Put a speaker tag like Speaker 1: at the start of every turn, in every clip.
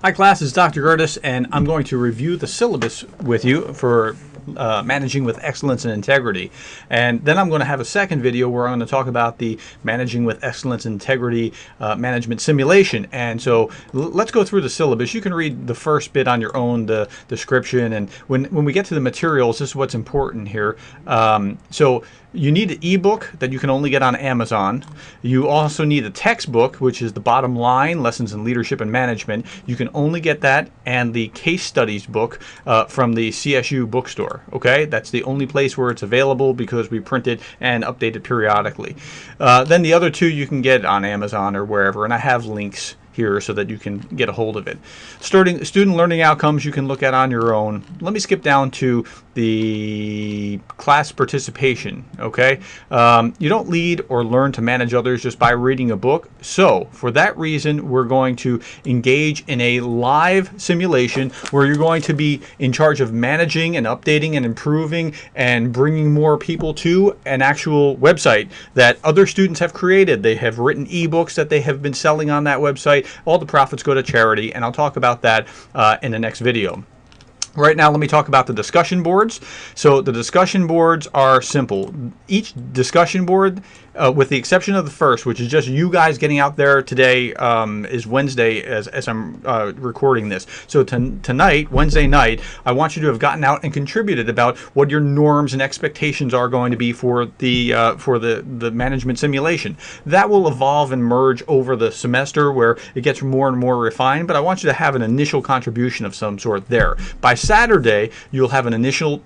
Speaker 1: Hi class, it's Dr. Gertis, and I'm going to review the syllabus with you for managing with excellence and integrity. And then I'm going to have a second video where I'm going to talk about the managing with excellence and integrity management simulation. And so let's go through the syllabus. You can read the first bit on your own, the description, and when we get to the materials, this is what's important here. So you need an ebook that you can only get on Amazon. You also need a textbook, which is the bottom line, Lessons in Leadership and Management. You can only get that, and the case studies book from the CSU bookstore. Okay, that's the only place where it's available because we print it and update it periodically. Then the other two you can get on Amazon or wherever, and I have links here so that you can get a hold of it. Student learning outcomes you can look at on your own. Let me skip down to the class participation. Okay, you don't lead or learn to manage others just by reading a book. So for that reason, we're going to engage in a live simulation where you're going to be in charge of managing and updating and improving and bringing more people to an actual website that other students have created. They have written ebooks that they have been selling on that website. All the profits go to charity, and I'll talk about that in the next video. Right now, let me talk about the discussion boards. So the discussion boards are simple. Each discussion board, with the exception of the first, which is just you guys getting out there today, is Wednesday as I'm recording this. So tonight, Wednesday night, I want you to have gotten out and contributed about what your norms and expectations are going to be for the management simulation. That will evolve and merge over the semester where it gets more and more refined, but I want you to have an initial contribution of some sort there. By Saturday, you'll have an initial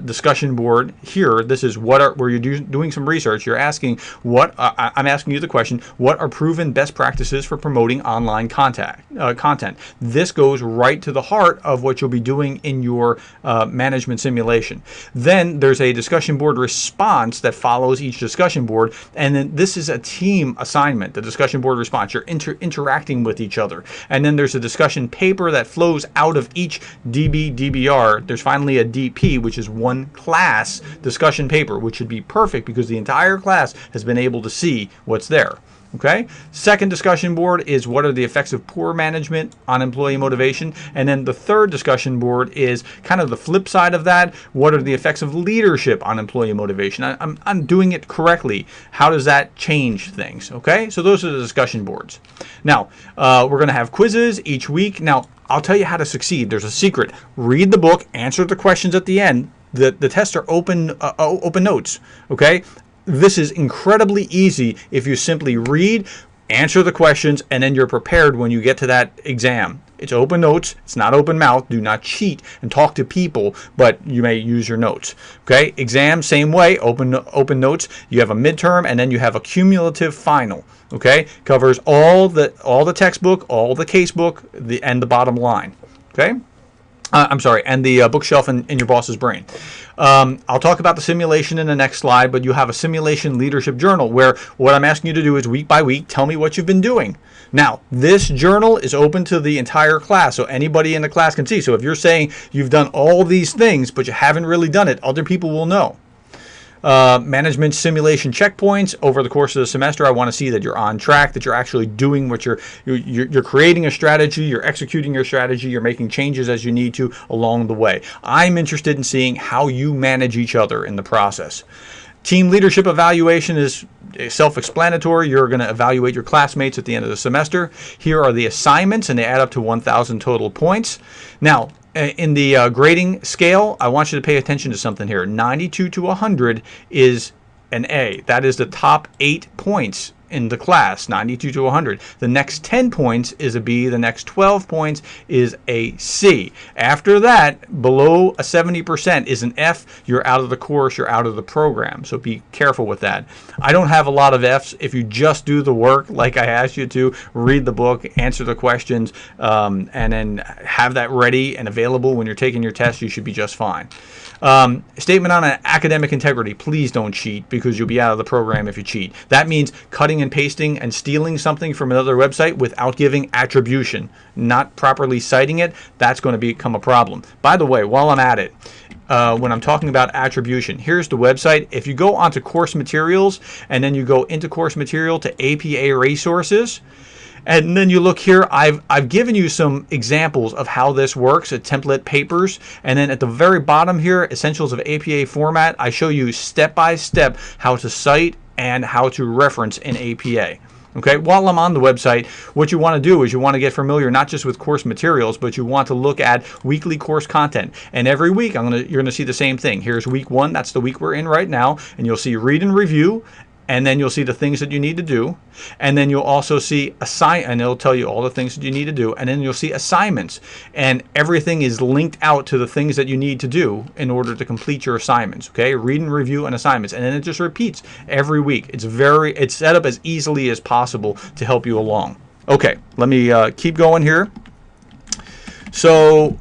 Speaker 1: discussion board here. This is where you're doing some research. You're asking I'm asking you the question, what are proven best practices for promoting online content? This goes right to the heart of what you'll be doing in your management simulation. Then there's a discussion board response that follows each discussion board, and then this is a team assignment, the discussion board response. You're interacting with each other. And then there's a discussion paper that flows out of each DBR. There's finally a DP, which is one class discussion paper, which should be perfect because the entire class has been able to see what's there. Okay. Second discussion board is what are the effects of poor management on employee motivation, and then the third discussion board is kind of the flip side of that. What are the effects of leadership on employee motivation? I'm doing it correctly. How does that change things? Okay. So those are the discussion boards. Now we're going to have quizzes each week. Now I'll tell you how to succeed. There's a secret. Read the book. Answer the questions at the end. The tests are open notes. Okay. This is incredibly easy if you simply read, answer the questions, and then you're prepared when you get to that exam. It's open notes. It's not open mouth. Do not cheat and talk to people, but you may use your notes. Okay? Exam, same way. Open notes. You have a midterm, and then you have a cumulative final. Okay? Covers all the textbook, all the casebook, and the bottom line. Okay? I'm sorry, and the bookshelf in your boss's brain. I'll talk about the simulation in the next slide, but you have a simulation leadership journal where what I'm asking you to do is week by week, tell me what you've been doing. Now, this journal is open to the entire class, so anybody in the class can see. So if you're saying you've done all these things, but you haven't really done it, other people will know. Management simulation checkpoints over the course of the semester. I want to see that you're on track, that you're actually doing what you're creating a strategy, you're executing your strategy, you're making changes as you need to along the way. I'm interested in seeing how you manage each other in the process. Team leadership evaluation is self-explanatory. You're going to evaluate your classmates at the end of the semester. Here are the assignments, and they add up to 1,000 total points. Now, in the grading scale, I want you to pay attention to something here. 92 to 100 is an A. That is the top 8 points in the class, 92 to 100. The next 10 points is a B. The next 12 points is a C. After that, below a 70% is an F. You're out of the course. You're out of the program. So be careful with that. I don't have a lot of Fs. If you just do the work like I asked you to, read the book, answer the questions, and then have that ready and available when you're taking your test, you should be just fine. Statement on academic integrity. Please don't cheat because you'll be out of the program if you cheat. That means cutting and pasting and stealing something from another website without giving attribution, not properly citing it. That's going to become a problem. By the way, while I'm at it, when I'm talking about attribution, here's the website. If you go onto course materials and then you go into course material to APA resources, And then you look here, I've given you some examples of how this works, template papers. And then at the very bottom here, Essentials of APA Format, I show you step by step how to cite and how to reference in APA. Okay, while I'm on the website, what you want to do is you want to get familiar not just with course materials, but you want to look at weekly course content. And every week you're going to see the same thing. Here's week 1, that's the week we're in right now, and you'll see read and review. And then you'll see the things that you need to do. And then you'll also see and it'll tell you all the things that you need to do. And then you'll see assignments. And everything is linked out to the things that you need to do in order to complete your assignments. Okay, read and review and assignments. And then it just repeats every week. It's set up as easily as possible to help you along. Okay, let me keep going here. So,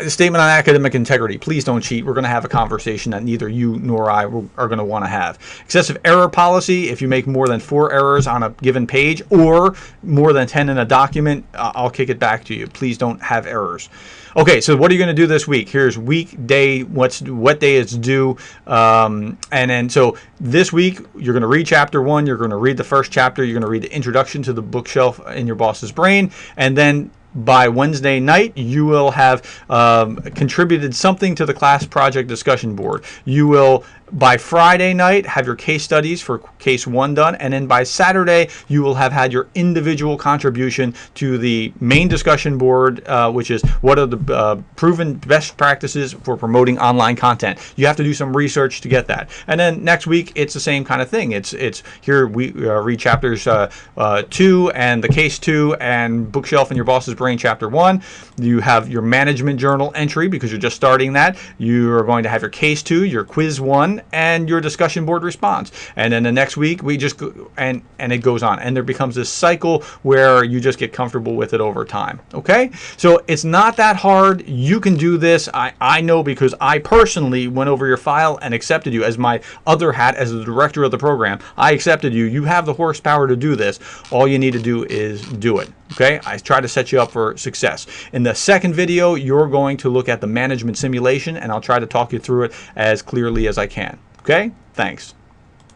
Speaker 1: statement on academic integrity. Please don't cheat. We're going to have a conversation that neither you nor I are going to want to have. Excessive error policy. If you make more than 4 errors on a given page or more than 10 in a document, I'll kick it back to you. Please don't have errors. Okay, so what are you going to do this week? Here's weekday, what day it's due. And then so this week, you're going to read chapter 1. You're going to read the first chapter. You're going to read the introduction to the bookshelf in your boss's brain. And then by Wednesday night, you will have contributed something to the class project discussion board. You will, by Friday night, have your case studies for case 1 done. And then by Saturday, you will have had your individual contribution to the main discussion board, which is what are the proven best practices for promoting online content. You have to do some research to get that. And then next week, it's the same kind of thing. It's here we read chapters 2 and the case 2 and bookshelf in your boss's brain chapter 1. You have your management journal entry because you're just starting that. You are going to have your case 2, your quiz 1, and your discussion board response. And then the next week we just go, and it goes on, and there becomes this cycle where you just get comfortable with it over time. Okay, so it's not that hard. You can do this. I know because I personally went over your file and accepted you as my other hat as the director of the program. I accepted you. You have the horsepower to do this. All you need to do is do it. Okay, I try to set you up for success. In the second video, you're going to look at the management simulation, and I'll try to talk you through it as clearly as I can. Okay, thanks.